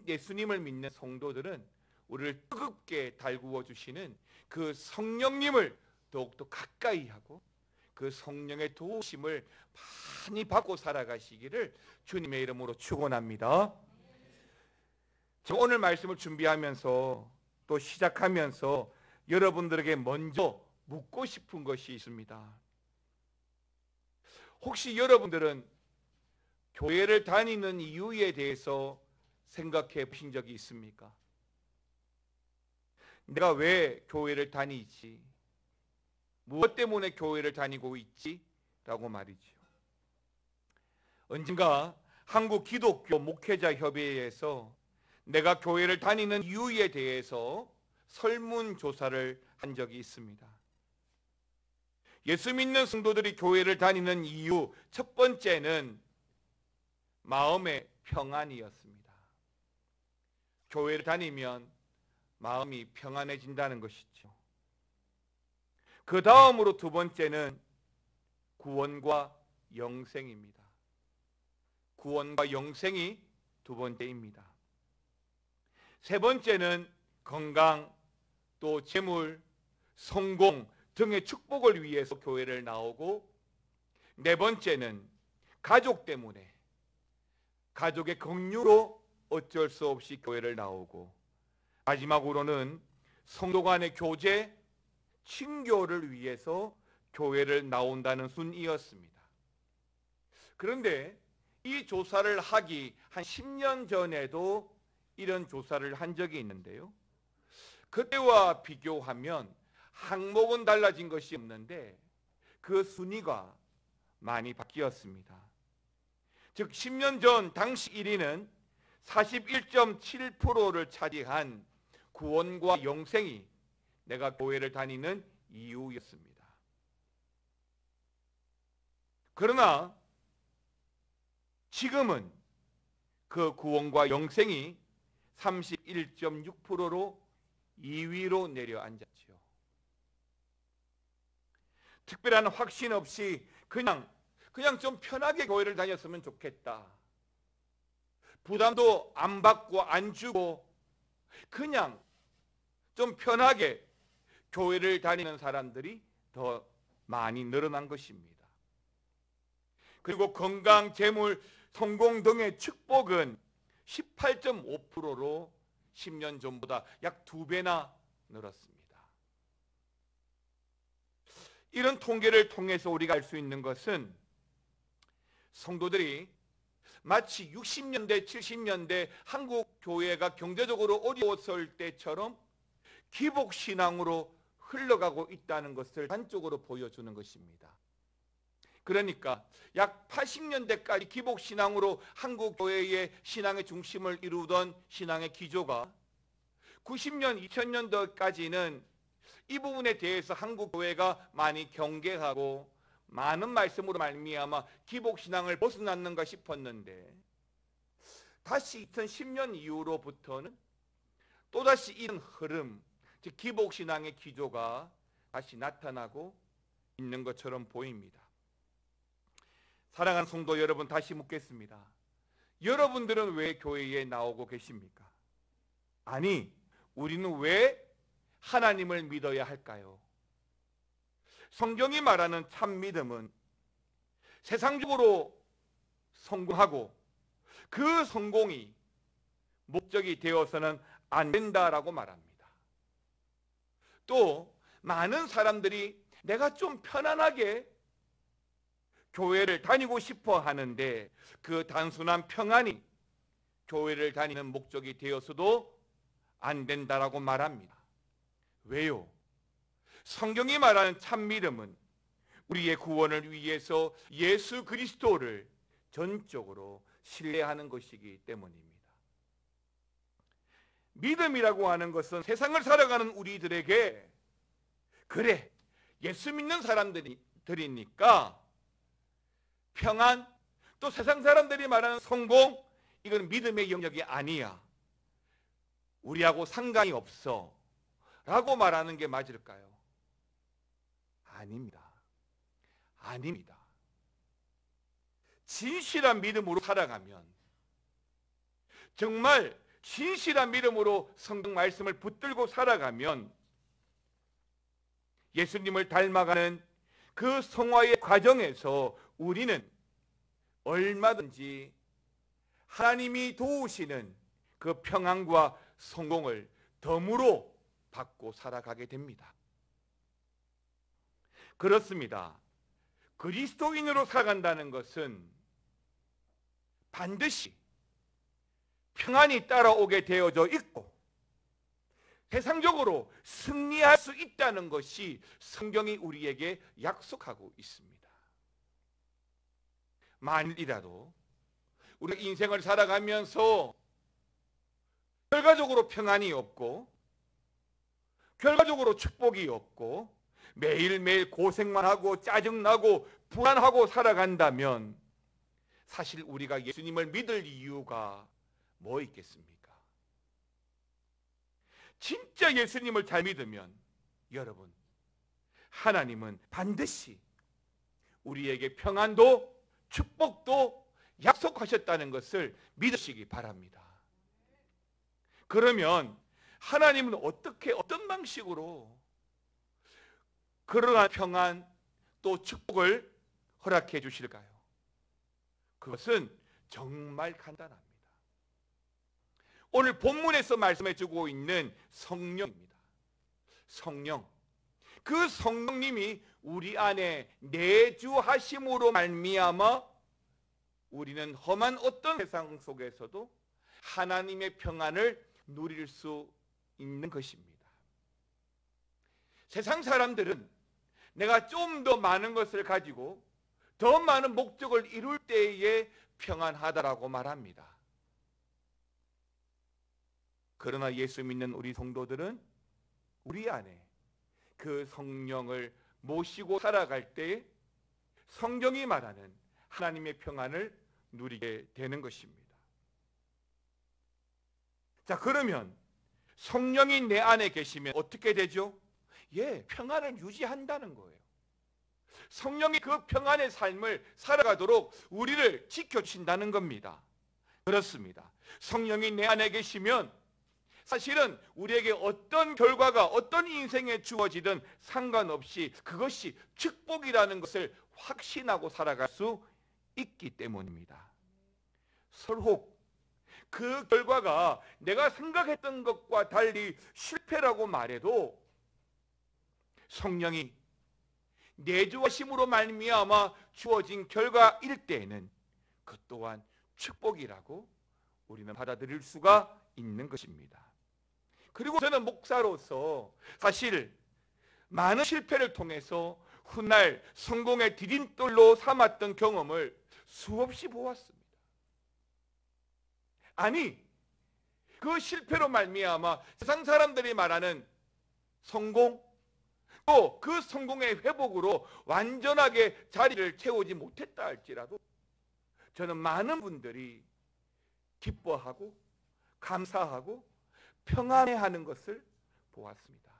예수님을 믿는 성도들은 우리를 뜨겁게 달구어 주시는 그 성령님을 더욱더 가까이 하고 그 성령의 도우심을 많이 받고 살아가시기를 주님의 이름으로 축원합니다. 오늘 말씀을 준비하면서 또 시작하면서 여러분들에게 먼저 묻고 싶은 것이 있습니다. 혹시 여러분들은 교회를 다니는 이유에 대해서 생각해 보신 적이 있습니까? 내가 왜 교회를 다니지? 무엇 때문에 교회를 다니고 있지? 라고 말이죠. 언젠가 한국 기독교 목회자 협의회에서 내가 교회를 다니는 이유에 대해서 설문조사를 한 적이 있습니다. 예수 믿는 성도들이 교회를 다니는 이유 첫 번째는 마음의 평안이었습니다. 교회를 다니면 마음이 평안해진다는 것이죠. 그 다음으로 두 번째는 구원과 영생입니다. 구원과 영생이 두 번째입니다. 세 번째는 건강, 또 재물, 성공 등의 축복을 위해서 교회를 나오고, 네 번째는 가족 때문에 가족의 긍휼로 어쩔 수 없이 교회를 나오고, 마지막으로는 성도 간의 교제, 친교를 위해서 교회를 나온다는 순이었습니다. 그런데 이 조사를 하기 한 10년 전에도 이런 조사를 한 적이 있는데요, 그때와 비교하면 항목은 달라진 것이 없는데 그 순위가 많이 바뀌었습니다. 즉 10년 전 당시 1위는 41.7%를 차지한 구원과 영생이 내가 교회를 다니는 이유였습니다. 그러나 지금은 그 구원과 영생이 31.6%로 2위로 내려앉았지요. 특별한 확신 없이 그냥 좀 편하게 교회를 다녔으면 좋겠다, 부담도 안 받고 안 주고 그냥 좀 편하게 교회를 다니는 사람들이 더 많이 늘어난 것입니다. 그리고 건강, 재물, 성공 등의 축복은 18.5%로 10년 전보다 약 2배나 늘었습니다. 이런 통계를 통해서 우리가 알 수 있는 것은 성도들이 마치 60년대, 70년대 한국 교회가 경제적으로 어려웠을 때처럼 기복신앙으로 흘러가고 있다는 것을 단적으로 보여주는 것입니다. 그러니까 약 80년대까지 기복신앙으로 한국 교회의 신앙의 중심을 이루던 신앙의 기조가 90년, 2000년도까지는 이 부분에 대해서 한국 교회가 많이 경계하고 많은 말씀으로 말미암아 기복신앙을 벗어났는가 싶었는데, 다시 2010년 이후로부터는 또다시 이런 흐름, 즉 기복신앙의 기조가 다시 나타나고 있는 것처럼 보입니다. 사랑하는 성도 여러분, 다시 묻겠습니다. 여러분들은 왜 교회에 나오고 계십니까? 아니, 우리는 왜 하나님을 믿어야 할까요? 성경이 말하는 참 믿음은 세상적으로 성공하고 그 성공이 목적이 되어서는 안 된다라고 말합니다. 또 많은 사람들이 내가 좀 편안하게 교회를 다니고 싶어 하는데 그 단순한 평안이 교회를 다니는 목적이 되어서도 안 된다라고 말합니다. 왜요? 성경이 말하는 참 믿음은 우리의 구원을 위해서 예수 그리스도를 전적으로 신뢰하는 것이기 때문입니다. 믿음이라고 하는 것은 세상을 살아가는 우리들에게, 그래, 예수 믿는 사람들이니까 평안, 또 세상 사람들이 말하는 성공, 이건 믿음의 영역이 아니야, 우리하고 상관이 없어 라고 말하는 게 맞을까요? 아닙니다. 아닙니다. 진실한 믿음으로 살아가면, 정말 진실한 믿음으로 성경 말씀을 붙들고 살아가면 예수님을 닮아가는 그 성화의 과정에서 우리는 얼마든지 하나님이 도우시는 그 평안과 성공을 덤으로 받고 살아가게 됩니다. 그렇습니다. 그리스도인으로 살아간다는 것은 반드시 평안이 따라오게 되어져 있고 세상적으로 승리할 수 있다는 것이 성경이 우리에게 약속하고 있습니다. 만일이라도 우리 인생을 살아가면서 결과적으로 평안이 없고 결과적으로 축복이 없고 매일매일 고생만 하고 짜증나고 불안하고 살아간다면 사실 우리가 예수님을 믿을 이유가 뭐 있겠습니까? 진짜 예수님을 잘 믿으면 여러분, 하나님은 반드시 우리에게 평안도 축복도 약속하셨다는 것을 믿으시기 바랍니다. 그러면 하나님은 어떤 방식으로 그러한 평안 또 축복을 허락해 주실까요? 그것은 정말 간단합니다. 오늘 본문에서 말씀해 주고 있는 성령입니다. 성령. 그 성령님이 우리 안에 내주하심으로 말미암아 우리는 험한 어떤 세상 속에서도 하나님의 평안을 누릴 수 있는 것입니다. 세상 사람들은 내가 좀 더 많은 것을 가지고 더 많은 목적을 이룰 때에 평안하다라고 말합니다. 그러나 예수 믿는 우리 성도들은 우리 안에 그 성령을 모시고 살아갈 때 성경이 말하는 하나님의 평안을 누리게 되는 것입니다. 자, 그러면 성령이 내 안에 계시면 어떻게 되죠? 평안을 유지한다는 거예요. 성령이 그 평안의 삶을 살아가도록 우리를 지켜주신다는 겁니다. 그렇습니다. 성령이 내 안에 계시면 사실은 우리에게 어떤 결과가 어떤 인생에 주어지든 상관없이 그것이 축복이라는 것을 확신하고 살아갈 수 있기 때문입니다. 설혹 그 결과가 내가 생각했던 것과 달리 실패라고 말해도 성령이 내주하심으로 말미암아 주어진 결과일 때에는 그 또한 축복이라고 우리는 받아들일 수가 있는 것입니다. 그리고 저는 목사로서 사실 많은 실패를 통해서 훗날 성공의 디딤돌로 삼았던 경험을 수없이 보았습니다. 아니, 그 실패로 말미암아 세상 사람들이 말하는 성공, 또 그 성공의 회복으로 완전하게 자리를 채우지 못했다 할지라도 저는 많은 분들이 기뻐하고 감사하고 평안해하는 것을 보았습니다.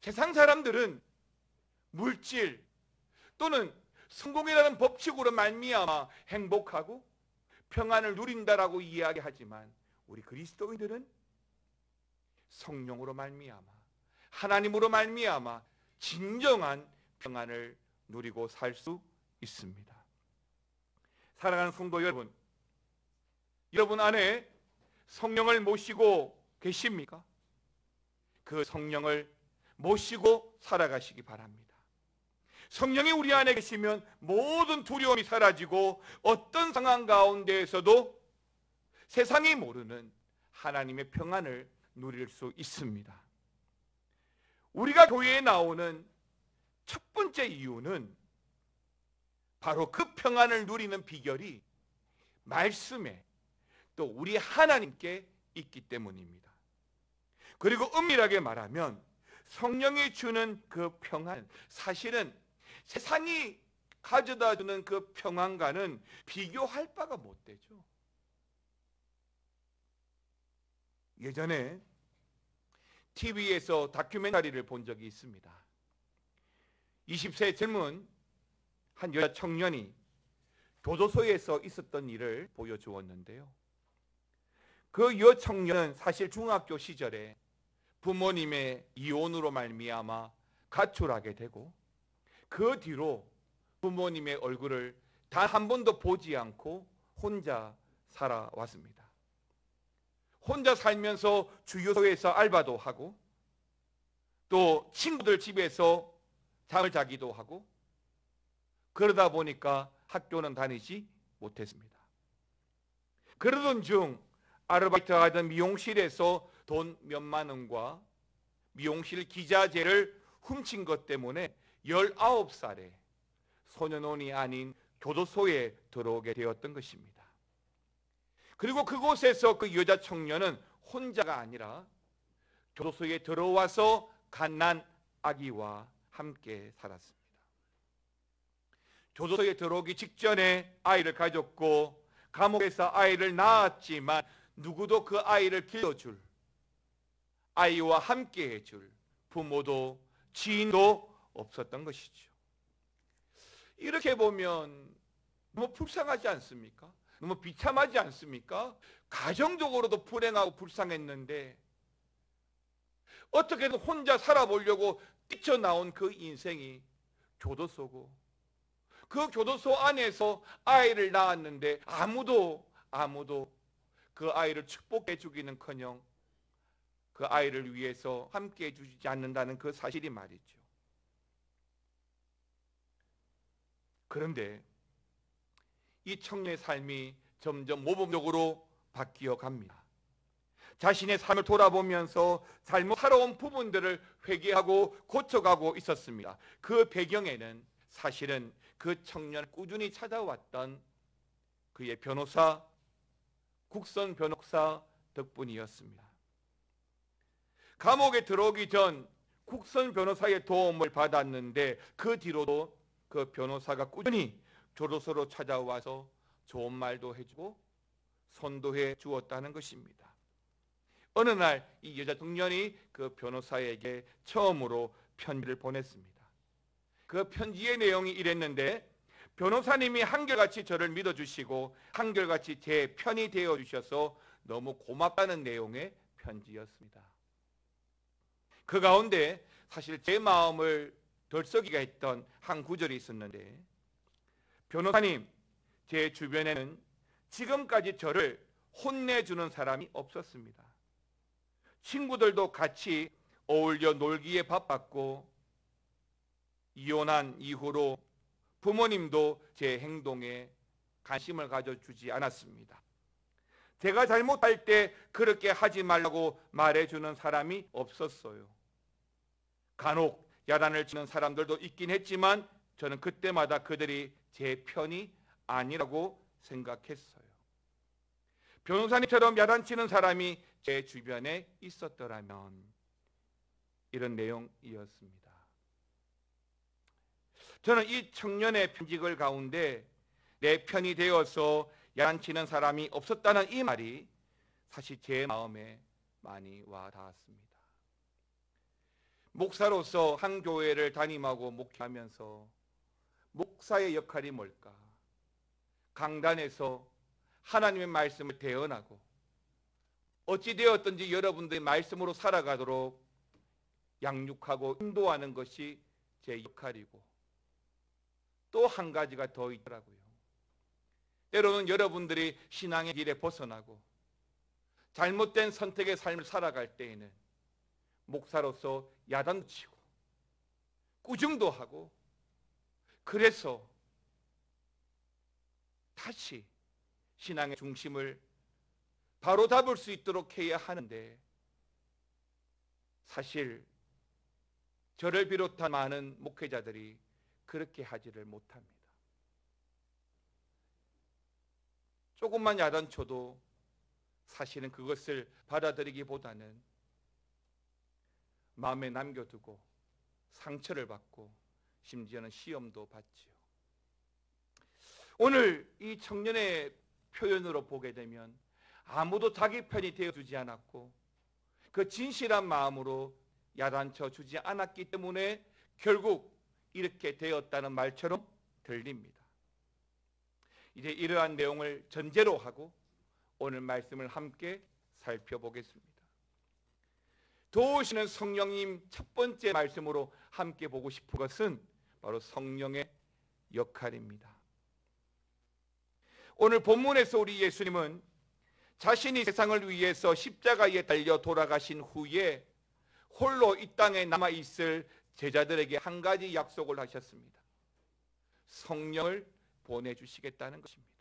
세상 사람들은 물질 또는 성공이라는 법칙으로 말미암아 행복하고 평안을 누린다라고 이야기하지만 우리 그리스도인들은 성령으로 말미암아 하나님으로 말미암아 진정한 평안을 누리고 살 수 있습니다. 사랑하는 성도 여러분, 여러분 안에 성령을 모시고 계십니까? 그 성령을 모시고 살아가시기 바랍니다. 성령이 우리 안에 계시면 모든 두려움이 사라지고 어떤 상황 가운데에서도 세상이 모르는 하나님의 평안을 누릴 수 있습니다. 우리가 교회에 나오는 첫 번째 이유는 바로 그 평안을 누리는 비결이 말씀에 또 우리 하나님께 있기 때문입니다. 그리고 엄밀하게 말하면 성령이 주는 그 평안, 사실은 세상이 가져다 주는 그 평안과는 비교할 바가 못 되죠. 예전에 TV에서 다큐멘터리를 본 적이 있습니다. 20세 젊은 한 여자 청년이 교도소에서 있었던 일을 보여주었는데요. 그 여청년은 사실 중학교 시절에 부모님의 이혼으로 말미암아 가출하게 되고 그 뒤로 부모님의 얼굴을 단 한 번도 보지 않고 혼자 살아왔습니다. 혼자 살면서 주유소에서 알바도 하고 또 친구들 집에서 잠을 자기도 하고 그러다 보니까 학교는 다니지 못했습니다. 그러던 중 아르바이트 하던 미용실에서 돈 몇만 원과 미용실 기자재를 훔친 것 때문에 19살에 소년원이 아닌 교도소에 들어오게 되었던 것입니다. 그리고 그곳에서 그 여자 청년은 혼자가 아니라 교도소에 들어와서 갓난 아기와 함께 살았습니다. 교도소에 들어오기 직전에 아이를 가졌고 감옥에서 아이를 낳았지만 누구도 그 아이를 길러줄, 아이와 함께 해줄 부모도 지인도 없었던 것이죠. 이렇게 보면 너무 불쌍하지 않습니까? 너무 비참하지 않습니까? 가정적으로도 불행하고 불쌍했는데 어떻게든 혼자 살아보려고 뛰쳐나온 그 인생이 교도소고 그 교도소 안에서 아이를 낳았는데 아무도 그 아이를 축복해 주기는커녕 그 아이를 위해서 함께 해주지 않는다는 그 사실이 말이죠. 그런데 이 청년의 삶이 점점 모범적으로 바뀌어 갑니다. 자신의 삶을 돌아보면서 잘못 살아온 부분들을 회개하고 고쳐가고 있었습니다. 그 배경에는 사실은 그 청년을 꾸준히 찾아왔던 그의 변호사, 국선 변호사 덕분이었습니다. 감옥에 들어오기 전 국선 변호사의 도움을 받았는데 그 뒤로도 그 변호사가 꾸준히 교도소로 찾아와서 좋은 말도 해주고 선도해 주었다는 것입니다. 어느 날 이 여자 청년이 그 변호사에게 처음으로 편지를 보냈습니다. 그 편지의 내용이 이랬는데, 변호사님이 한결같이 저를 믿어주시고 한결같이 제 편이 되어주셔서 너무 고맙다는 내용의 편지였습니다. 그 가운데 사실 제 마음을 들썩이게 했던 한 구절이 있었는데, 변호사님, 제 주변에는 지금까지 저를 혼내주는 사람이 없었습니다. 친구들도 같이 어울려 놀기에 바빴고, 이혼한 이후로 부모님도 제 행동에 관심을 가져주지 않았습니다. 제가 잘못할 때 그렇게 하지 말라고 말해주는 사람이 없었어요. 간혹 야단을 치는 사람들도 있긴 했지만 저는 그때마다 그들이 제 편이 아니라고 생각했어요. 변호사님처럼 야단치는 사람이 제 주변에 있었더라면, 이런 내용이었습니다. 저는 이 청년의 편지글 가운데 내 편이 되어서 야단치는 사람이 없었다는 이 말이 사실 제 마음에 많이 와 닿았습니다. 목사로서 한 교회를 담임하고 목회하면서 목사의 역할이 뭘까? 강단에서 하나님의 말씀을 대언하고 어찌되었든지 여러분들의 말씀으로 살아가도록 양육하고 인도하는 것이 제 역할이고, 또 한 가지가 더 있더라고요. 때로는 여러분들이 신앙의 길에 벗어나고 잘못된 선택의 삶을 살아갈 때에는 목사로서 야단도 치고 꾸중도 하고, 그래서 다시 신앙의 중심을 바로 잡을 수 있도록 해야 하는데, 사실 저를 비롯한 많은 목회자들이 그렇게 하지를 못합니다. 조금만 야단쳐도 사실은 그것을 받아들이기보다는 마음에 남겨두고 상처를 받고 심지어는 시험도 받지요. 오늘 이 청년의 표현으로 보게 되면 아무도 자기 편이 되어주지 않았고 그 진실한 마음으로 야단쳐 주지 않았기 때문에 결국 이렇게 되었다는 말처럼 들립니다. 이제 이러한 내용을 전제로 하고 오늘 말씀을 함께 살펴보겠습니다. 도우시는 성령님 첫 번째 말씀으로 함께 보고 싶은 것은 바로 성령의 역할입니다. 오늘 본문에서 우리 예수님은 자신이 세상을 위해서 십자가에 달려 돌아가신 후에 홀로 이 땅에 남아있을 제자들에게 한 가지 약속을 하셨습니다. 성령을 보내주시겠다는 것입니다.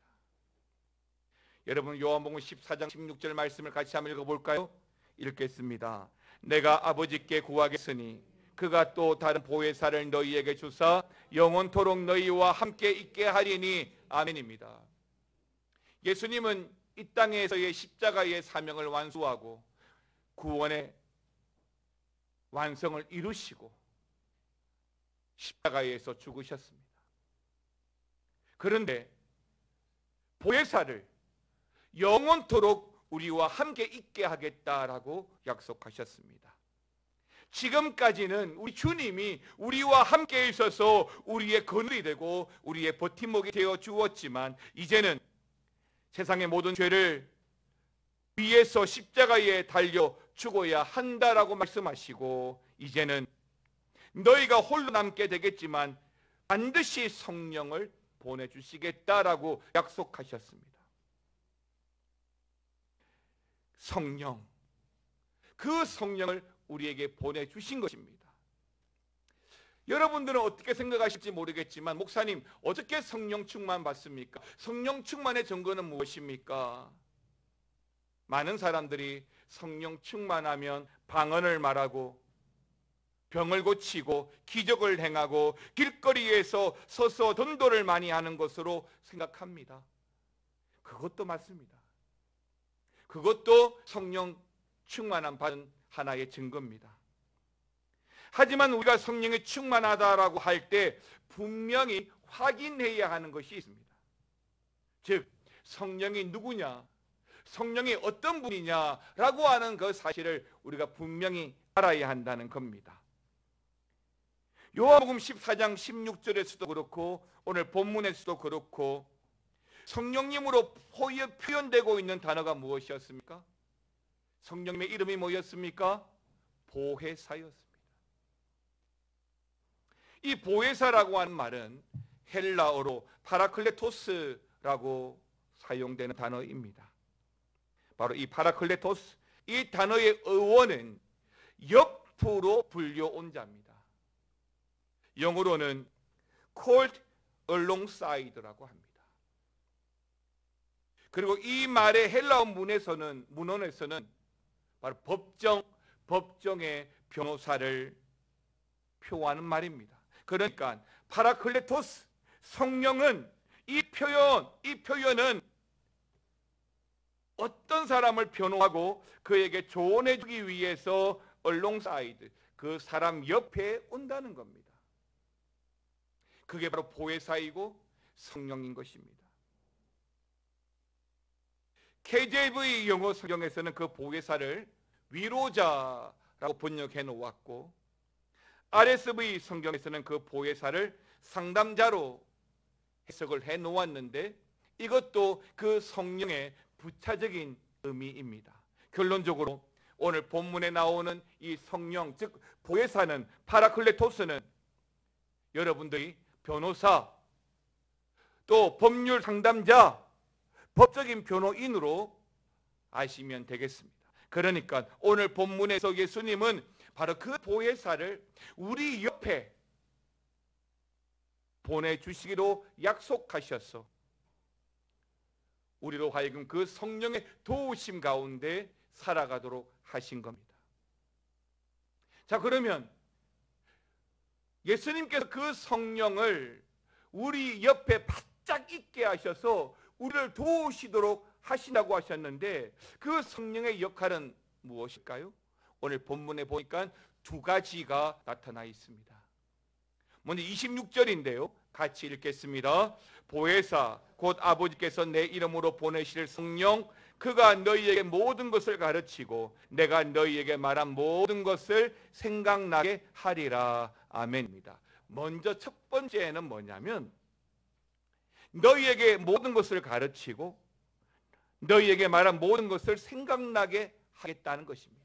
여러분, 요한복음 14장 16절 말씀을 같이 한번 읽어볼까요? 읽겠습니다. 내가 아버지께 구하겠으니 그가 또 다른 보혜사를 너희에게 주사 영원토록 너희와 함께 있게 하리니. 아멘입니다. 예수님은 이 땅에서의 십자가의 사명을 완수하고 구원의 완성을 이루시고 십자가에서 죽으셨습니다. 그런데 보혜사를 영원토록 우리와 함께 있게 하겠다라고 약속하셨습니다. 지금까지는 우리 주님이 우리와 함께 있어서 우리의 그늘이 되고 우리의 버팀목이 되어 주었지만, 이제는 세상의 모든 죄를 위해서 십자가에 달려 죽어야 한다라고 말씀하시고, 이제는 너희가 홀로 남게 되겠지만 반드시 성령을 보내주시겠다라고 약속하셨습니다. 성령, 그 성령을 우리에게 보내주신 것입니다. 여러분들은 어떻게 생각하실지 모르겠지만, 목사님 어떻게 성령 충만 받습니까? 성령 충만의 증거는 무엇입니까? 많은 사람들이 성령 충만하면 방언을 말하고 병을 고치고 기적을 행하고 길거리에서 서서 전도를 많이 하는 것으로 생각합니다. 그것도 맞습니다. 그것도 성령 충만함 받은 하나의 증거입니다. 하지만 우리가 성령이 충만하다라고 할 때 분명히 확인해야 하는 것이 있습니다. 즉, 성령이 누구냐, 성령이 어떤 분이냐라고 하는 그 사실을 우리가 분명히 알아야 한다는 겁니다. 요한복음 14장 16절에서도 그렇고 오늘 본문에서도 그렇고 성령님으로 표현되고 있는 단어가 무엇이었습니까? 성령님의 이름이 뭐였습니까? 보혜사였습니다. 이 보혜사라고 하는 말은 헬라어로 파라클레토스라고 사용되는 단어입니다. 바로 이 파라클레토스, 이 단어의 어원은 옆으로 불려온 자입니다. 영어로는 called alongside라고 합니다. 그리고 이 말의 헬라어 문헌에서는 바로 법정의 변호사를 표하는 말입니다. 그러니까 파라클레토스, 성령은 이 표현은 어떤 사람을 변호하고 그에게 조언해 주기 위해서 alongside, 그 사람 옆에 온다는 겁니다. 그게 바로 보혜사이고 성령인 것입니다. KJV 영어 성경에서는 그 보혜사를 위로자라고 번역해 놓았고, RSV 성경에서는 그 보혜사를 상담자로 해석을 해 놓았는데, 이것도 그 성령의 부차적인 의미입니다. 결론적으로 오늘 본문에 나오는 이 성령, 즉 보혜사는, 파라클레토스는 여러분들이 변호사, 또 법률 상담자, 법적인 변호인으로 아시면 되겠습니다. 그러니까 오늘 본문에서 예수님은 바로 그 보혜사를 우리 옆에 보내주시기로 약속하셔서 우리로 하여금 그 성령의 도우심 가운데 살아가도록 하신 겁니다. 자, 그러면 예수님께서 그 성령을 우리 옆에 바짝 있게 하셔서 우리를 도우시도록 하신다고 하셨는데, 그 성령의 역할은 무엇일까요? 오늘 본문에 보니까 두 가지가 나타나 있습니다. 먼저 26절인데요. 같이 읽겠습니다. 보혜사 곧 아버지께서 내 이름으로 보내실 성령, 그가 너희에게 모든 것을 가르치고 내가 너희에게 말한 모든 것을 생각나게 하리라. 아멘입니다. 먼저 첫 번째는 뭐냐면, 너희에게 모든 것을 가르치고 너희에게 말한 모든 것을 생각나게 하겠다는 것입니다.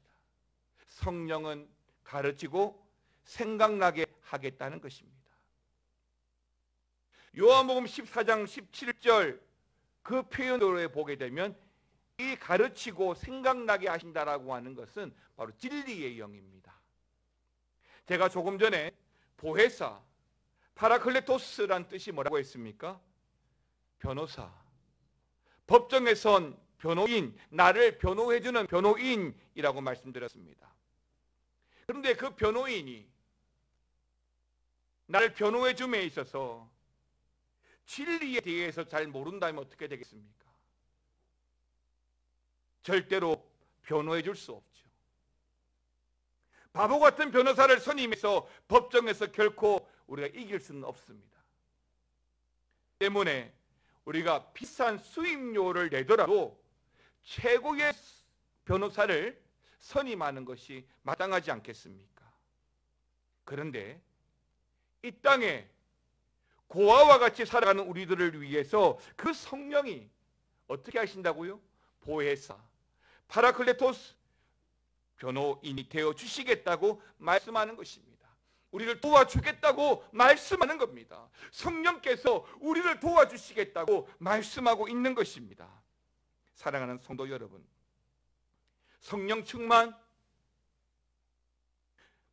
성령은 가르치고 생각나게 하겠다는 것입니다. 요한복음 14장 17절 그 표현으로 보게 되면 이 가르치고 생각나게 하신다라고 하는 것은 바로 진리의 영입니다. 제가 조금 전에 보혜사, 파라클레토스란 뜻이 뭐라고 했습니까? 변호사, 법정에선 변호인, 나를 변호해주는 변호인이라고 말씀드렸습니다. 그런데 그 변호인이 나를 변호해줌에 있어서 진리에 대해서 잘 모른다면 어떻게 되겠습니까? 절대로 변호해 줄 수 없죠. 바보 같은 변호사를 선임해서 법정에서 결코 우리가 이길 수는 없습니다. 때문에 우리가 비싼 수임료를 내더라도 최고의 변호사를 선임하는 것이 마땅하지 않겠습니까? 그런데 이 땅에 고아와 같이 살아가는 우리들을 위해서 그 성령이 어떻게 하신다고요? 보혜사, 파라클레토스, 변호인이 되어 주시겠다고 말씀하는 것입니다. 우리를 도와주겠다고 말씀하는 겁니다. 성령께서 우리를 도와주시겠다고 말씀하고 있는 것입니다. 사랑하는 성도 여러분, 성령 충만,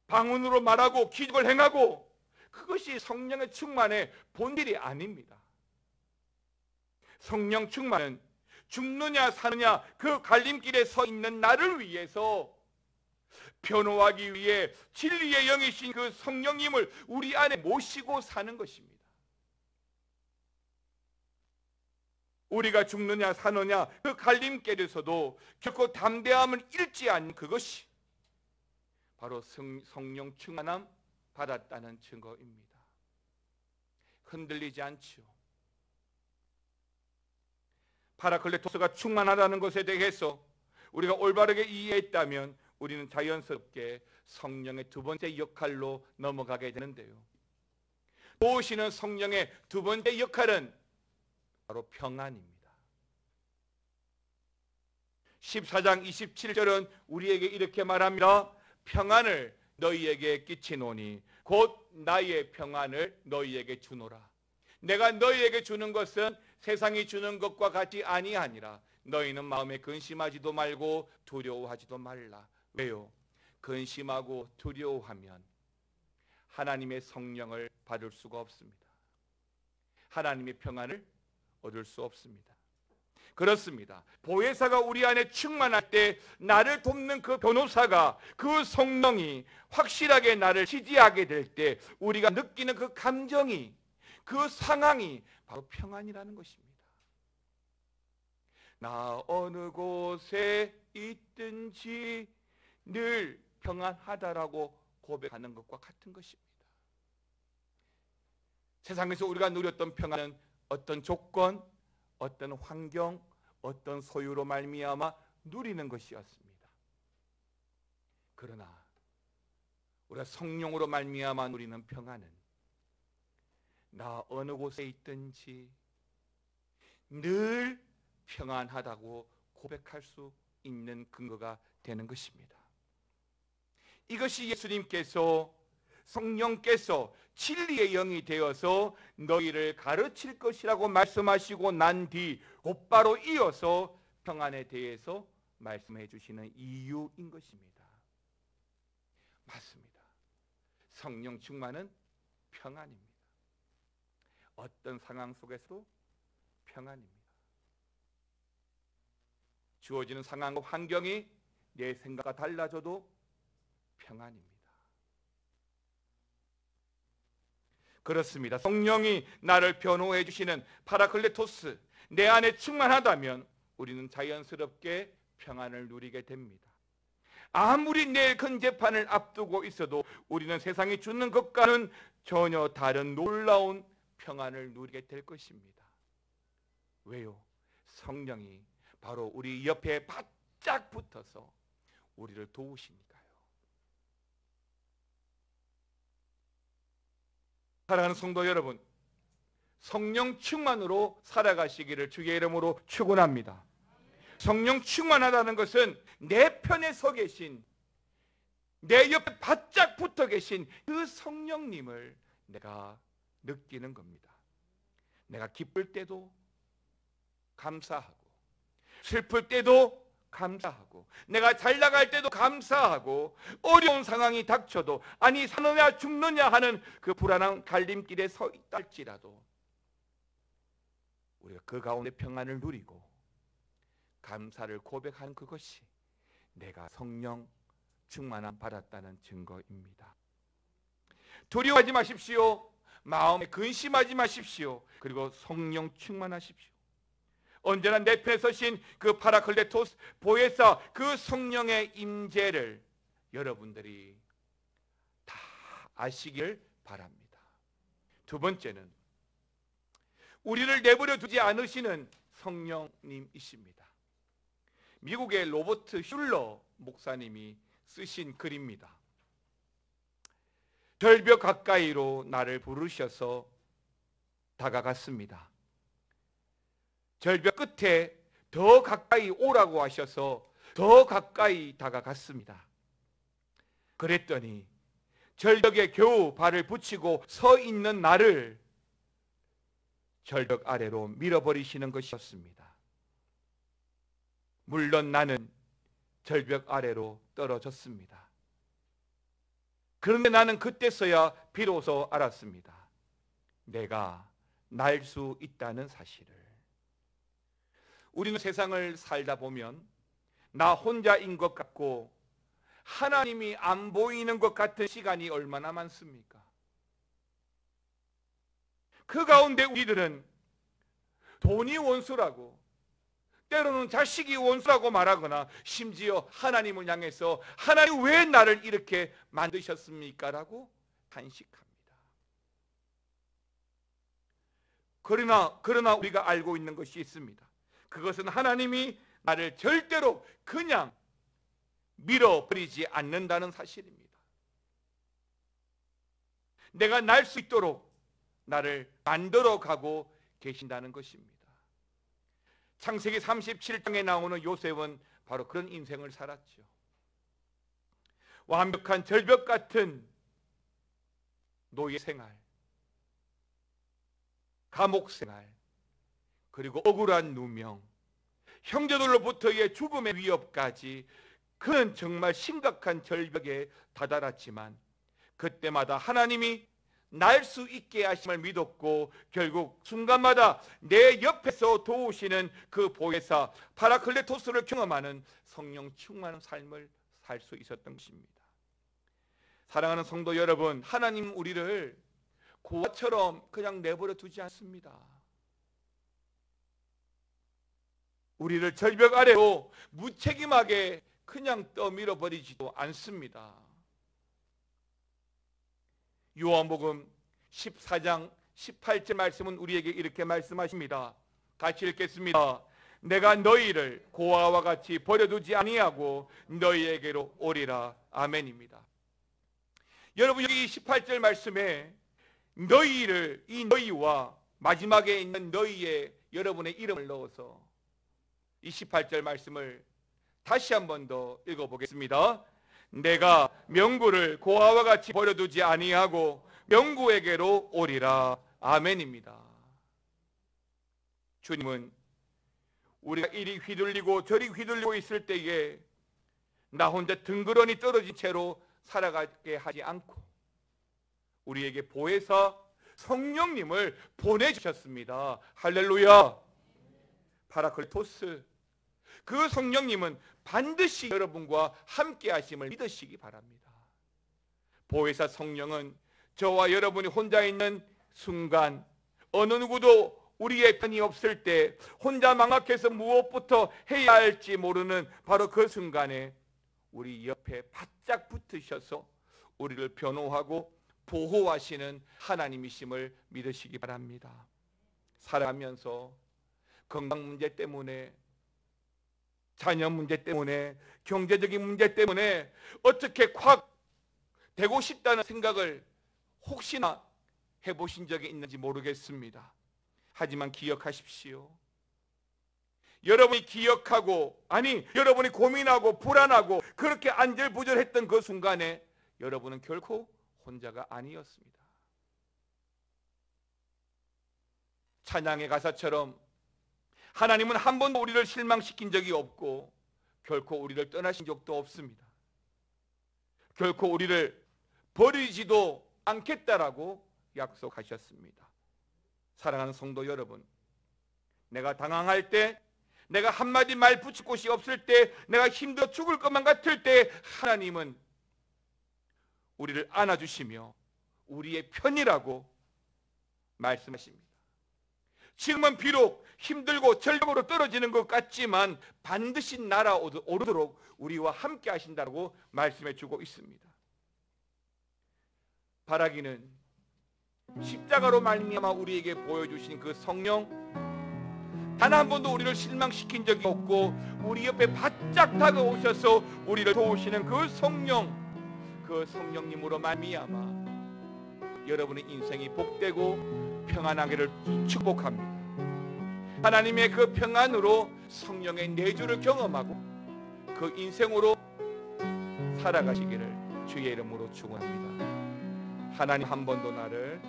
방언으로 말하고 기적을 행하고, 그것이 성령의 충만의 본질이 아닙니다. 성령 충만은 죽느냐 사느냐 그 갈림길에 서 있는 나를 위해서 변호하기 위해 진리의 영이신 그 성령님을 우리 안에 모시고 사는 것입니다. 우리가 죽느냐 사느냐 그 갈림길에서도 결코 담대함을 잃지 않는 그것이 바로 성령 충만함 받았다는 증거입니다. 흔들리지 않지요. 파라클레토스가 충만하다는 것에 대해서 우리가 올바르게 이해했다면 우리는 자연스럽게 성령의 두 번째 역할로 넘어가게 되는데요. 도우시는 성령의 두 번째 역할은 바로 평안입니다. 14장 27절은 우리에게 이렇게 말합니다. 평안을 너희에게 끼치노니 곧 나의 평안을 너희에게 주노라. 내가 너희에게 주는 것은 세상이 주는 것과 같이 아니하니라. 너희는 마음에 근심하지도 말고 두려워하지도 말라. 왜요? 근심하고 두려워하면 하나님의 성령을 받을 수가 없습니다. 하나님의 평안을 얻을 수 없습니다. 그렇습니다. 보혜사가 우리 안에 충만할 때 나를 돕는 그 변호사가, 그 성령이 확실하게 나를 지지하게 될 때 우리가 느끼는 그 감정이, 그 상황이 바로 평안이라는 것입니다. 나 어느 곳에 있든지 늘 평안하다라고 고백하는 것과 같은 것입니다. 세상에서 우리가 누렸던 평안은 어떤 조건, 어떤 환경, 어떤 소유로 말미암아 누리는 것이었습니다. 그러나 우리가 성령으로 말미암아 누리는 평안은 나 어느 곳에 있든지 늘 평안하다고 고백할 수 있는 근거가 되는 것입니다. 이것이 예수님께서, 성령께서 진리의 영이 되어서 너희를 가르칠 것이라고 말씀하시고 난 뒤 곧바로 이어서 평안에 대해서 말씀해 주시는 이유인 것입니다. 맞습니다. 성령 충만은 평안입니다. 어떤 상황 속에서도 평안입니다. 주어지는 상황과 환경이 내 생각과 달라져도 평안입니다. 그렇습니다. 성령이 나를 변호해 주시는 파라클레토스, 내 안에 충만하다면 우리는 자연스럽게 평안을 누리게 됩니다. 아무리 내일 큰 재판을 앞두고 있어도 우리는 세상이 주는 것과는 전혀 다른 놀라운 평안을 누리게 될 것입니다. 왜요? 성령이 바로 우리 옆에 바짝 붙어서 우리를 도우시니까요. 사랑하는 성도 여러분, 성령 충만으로 살아가시기를 주의 이름으로 축원합니다. 성령 충만하다는 것은 내 편에 서 계신, 내 옆에 바짝 붙어 계신 그 성령님을 내가 느끼는 겁니다. 내가 기쁠 때도 감사하고, 슬플 때도 감사하고, 내가 잘 나갈 때도 감사하고, 어려운 상황이 닥쳐도, 아니 사느냐 죽느냐 하는 그 불안한 갈림길에 서 있다 할지라도 우리가 그 가운데 평안을 누리고 감사를 고백하는 그것이 내가 성령 충만함 받았다는 증거입니다. 두려워하지 마십시오. 마음에 근심하지 마십시오. 그리고 성령 충만하십시오. 언제나 내 편에 서신 그 파라클레토스 보혜사, 그 성령의 임재를 여러분들이 다 아시길 바랍니다. 두 번째는 우리를 내버려 두지 않으시는 성령님이십니다. 미국의 로버트 슐러 목사님이 쓰신 글입니다. 절벽 가까이로 나를 부르셔서 다가갔습니다. 절벽 끝에 더 가까이 오라고 하셔서 더 가까이 다가갔습니다. 그랬더니 절벽에 겨우 발을 붙이고 서 있는 나를 절벽 아래로 밀어버리시는 것이었습니다. 물론 나는 절벽 아래로 떨어졌습니다. 그런데 나는 그때서야 비로소 알았습니다. 내가 날 수 있다는 사실을. 우리는 세상을 살다 보면 나 혼자인 것 같고 하나님이 안 보이는 것 같은 시간이 얼마나 많습니까? 그 가운데 우리들은 돈이 원수라고, 때로는 자식이 원수라고 말하거나 심지어 하나님을 향해서 하나님 왜 나를 이렇게 만드셨습니까? 라고 탄식합니다. 그러나 우리가 알고 있는 것이 있습니다. 그것은 하나님이 나를 절대로 그냥 밀어버리지 않는다는 사실입니다. 내가 날 수 있도록 나를 만들어가고 계신다는 것입니다. 창세기 37장에 나오는 요셉은 바로 그런 인생을 살았죠. 완벽한 절벽 같은 노예 생활, 감옥 생활, 그리고 억울한 누명, 형제들로부터의 죽음의 위협까지 그는 정말 심각한 절벽에 다다랐지만 그때마다 하나님이 날 수 있게 하심을 믿었고 결국 순간마다 내 옆에서 도우시는 그 보혜사 파라클레토스를 경험하는 성령 충만한 삶을 살 수 있었던 것입니다. 사랑하는 성도 여러분, 하나님 우리를 고아처럼 그냥 내버려 두지 않습니다. 우리를 절벽 아래로 무책임하게 그냥 떠밀어 버리지도 않습니다. 요한복음 14장 18절 말씀은 우리에게 이렇게 말씀하십니다. 같이 읽겠습니다. 내가 너희를 고아와 같이 버려두지 아니하고 너희에게로 오리라. 아멘입니다. 여러분, 여기 18절 말씀에 너희를, 이 너희와 마지막에 있는 너희의 여러분의 이름을 넣어서 이 18절 말씀을 다시 한 번 더 읽어보겠습니다. 내가 명구를 고아와 같이 버려두지 아니하고 명구에게로 오리라. 아멘입니다. 주님은 우리가 이리 휘둘리고 저리 휘둘리고 있을 때에 나 혼자 덩그러니 떨어진 채로 살아가게 하지 않고 우리에게 보혜사 성령님을 보내주셨습니다. 할렐루야. 파라클토스, 그 성령님은 반드시 여러분과 함께 하심을 믿으시기 바랍니다. 보혜사 성령은 저와 여러분이 혼자 있는 순간, 어느 누구도 우리의 편이 없을 때 혼자 망각해서 무엇부터 해야 할지 모르는 바로 그 순간에 우리 옆에 바짝 붙으셔서 우리를 변호하고 보호하시는 하나님이심을 믿으시기 바랍니다. 살아가면서 건강 문제 때문에, 자녀 문제 때문에, 경제적인 문제 때문에 어떻게 확 되고 싶다는 생각을 혹시나 해보신 적이 있는지 모르겠습니다. 하지만 기억하십시오. 여러분이 기억하고, 아니 여러분이 고민하고 불안하고 그렇게 안절부절했던 그 순간에 여러분은 결코 혼자가 아니었습니다. 찬양의 가사처럼 하나님은 한 번도 우리를 실망시킨 적이 없고 결코 우리를 떠나신 적도 없습니다. 결코 우리를 버리지도 않겠다라고 약속하셨습니다. 사랑하는 성도 여러분, 내가 당황할 때, 내가 한마디 말 붙일 곳이 없을 때, 내가 힘들어 죽을 것만 같을 때 하나님은 우리를 안아주시며 우리의 편이라고 말씀하십니다. 지금은 비록 힘들고 절벽으로 떨어지는 것 같지만 반드시 날아오르도록 우리와 함께 하신다고 말씀해 주고 있습니다. 바라기는 십자가로 말미암아 우리에게 보여주신 그 성령, 단 한 번도 우리를 실망시킨 적이 없고 우리 옆에 바짝 다가오셔서 우리를 도우시는 그 성령, 그 성령님으로 말미암아 여러분의 인생이 복되고 평안하기를 축복합니다. 하나님의 그 평안으로 성령의 내주를 경험하고 그 인생으로 살아가시기를 주의 이름으로 축원합니다. 하나님 한 번도 나를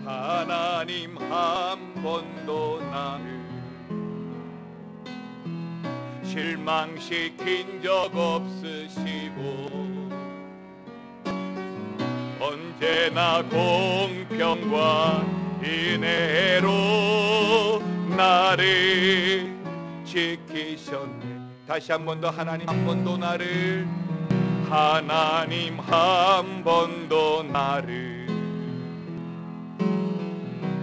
하나님 한 번도 나를 실망시킨 적 없으시고 언제나 공평과 은혜로 나를 지키셨네. 다시 한 번 더 하나님 한 번도 나를, 하나님 한 번도 나를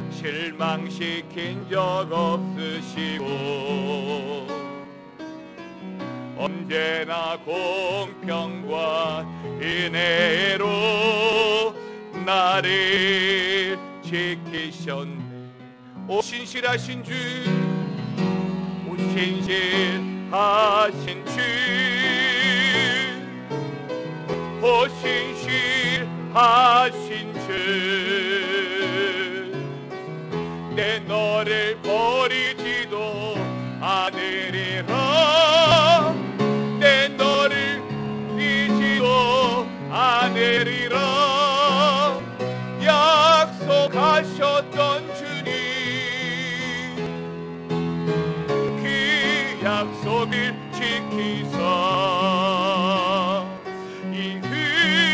실망시킨 적 없으시고 언제나 공평과 은혜로 나를 지키셨네. 오 신실하신 주, 오 신실하신 주, 오 신실하신 주, 내 너를 버리지도 않으리라, 내 너를 잊지도 않으리라. 약속하셨던 주님, 그 약속을 지키사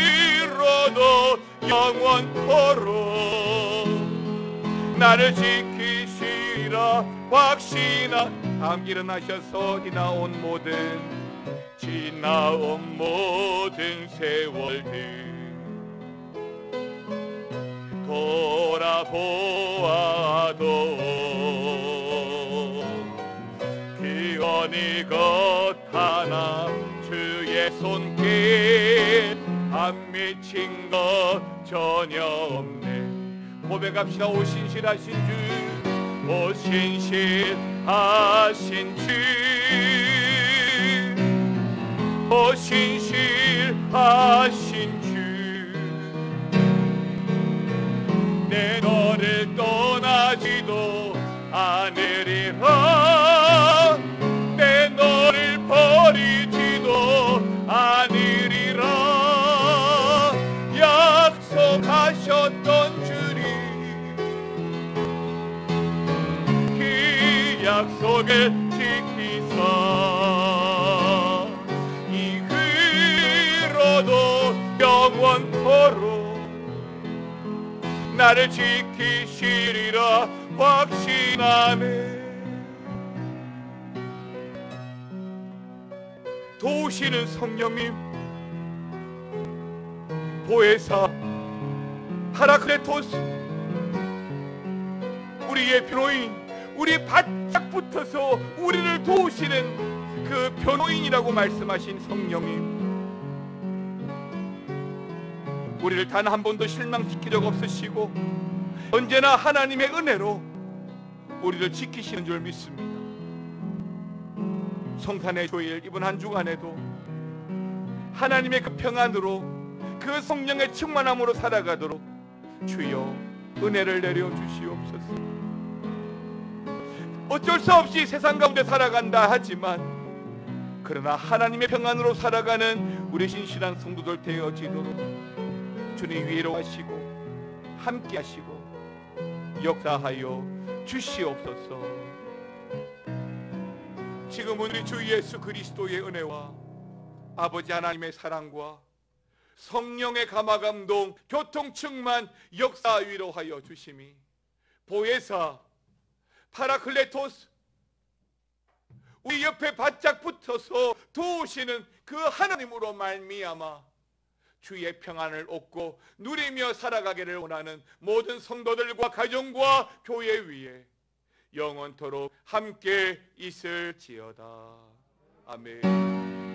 이후로도 영원토록 나를 지키시라 확신하. 다음 일어나셔서 지나온 모든 세월들 돌아보아도 그 어느 것 하나 주의 손길 안 미친 것 전혀 없네. 고백합시다. 오 신실하신 주, 오 신실하신 주, 오 신실하신 주, 내 너를 떠나지도 않으리라, 내 너를 버리지도 않으리라. 약속하셨던 주님, 그 약속을 지키사 이후로도 영원토록 나를 지키시리라 확신하네. 도우시는 성령님, 보혜사 파라클레토스, 우리의 변호인, 우리 바짝 붙어서 우리를 도우시는 그 변호인이라고 말씀하신 성령님, 우리를 단 한 번도 실망시킨 적 없으시고 언제나 하나님의 은혜로 우리를 지키시는 줄 믿습니다. 성탄의 주일 이번 한 주간에도 하나님의 그 평안으로 그 성령의 충만함으로 살아가도록 주여 은혜를 내려 주시옵소서. 어쩔 수 없이 세상 가운데 살아간다 하지만 그러나 하나님의 평안으로 살아가는 우리 신실한 성도들 되어지도록 주님 위로하시고 함께 하시고 역사하여 주시옵소서. 지금은 우리 주 예수 그리스도의 은혜와 아버지 하나님의 사랑과 성령의 감화감동 교통충만 역사 위로하여 주심이 보혜사 파라클레토스 우리 옆에 바짝 붙어서 도우시는 그 하나님으로 말미암아 주의 평안을 얻고 누리며 살아가기를 원하는 모든 성도들과 가정과 교회 위에 영원토록 함께 있을지어다. 아멘.